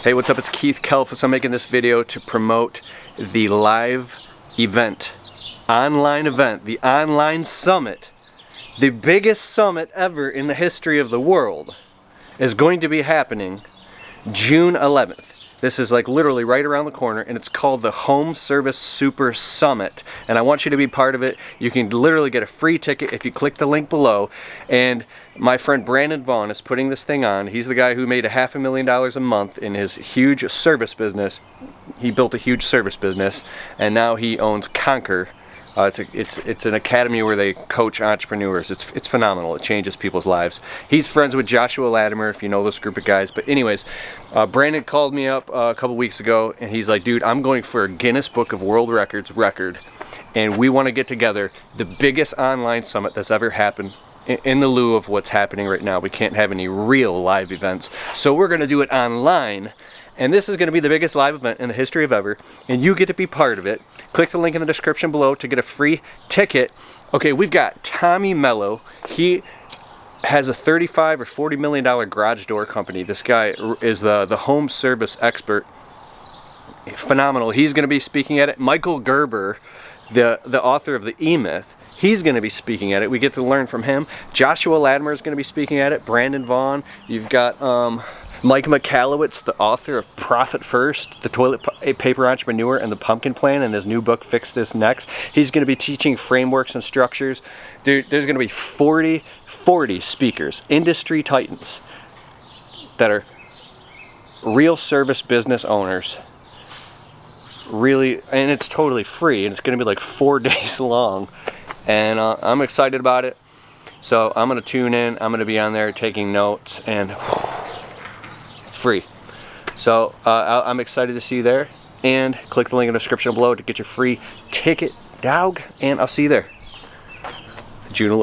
Hey, what's up? It's Keith Kelfus. I'm making this video to promote the live event, online event, the online summit. The biggest summit ever in the history of the world is going to be happening June 11th. This is like literally right around the corner, and it's called the Home Service Super Summit. And I want you to be part of it. You can literally get a free ticket if you click the link below. And my friend Brandon Vaughn is putting this thing on. He's the guy who made $500,000 a month in his huge service business. He built a huge service business, and now he owns Conquer. It's an academy where they coach entrepreneurs. It's phenomenal. It changes people's lives. He's friends with Joshua Latimer, if you know this group of guys. But anyways, Brandon called me up a couple weeks ago, and he's like, dude, I'm going for a Guinness Book of World Records record, and we want to get together the biggest online summit that's ever happened in the lieu of what's happening right now. We can't have any real live events, so we're going to do it online. And this is going to be the biggest live event in the history of ever, and you get to be part of it. Click the link in the description below to get a free ticket. Okay, we've got Tommy Mello. He has a $35 or $40 million garage door company. This guy is the home service expert. Phenomenal. He's going to be speaking at it. Michael Gerber, the author of the E-Myth, he's going to be speaking at it. We get to learn from him. Joshua Latimer is going to be speaking at it. Brandon Vaughn. You've got Mike McCallowitz, the author of Profit First, the Toilet Paper Entrepreneur, and the Pumpkin Plan, and his new book, Fix This Next. He's going to be teaching frameworks and structures. Dude, there's going to be 40 speakers, industry titans, that are real service business owners. Really, and it's totally free, and it's going to be like 4 days long. And I'm excited about it. So I'm going to tune in. I'm going to be on there taking notes, and free. So I'm excited to see you there, and click the link in the description below to get your free ticket, dog, and I'll see you there June 11th.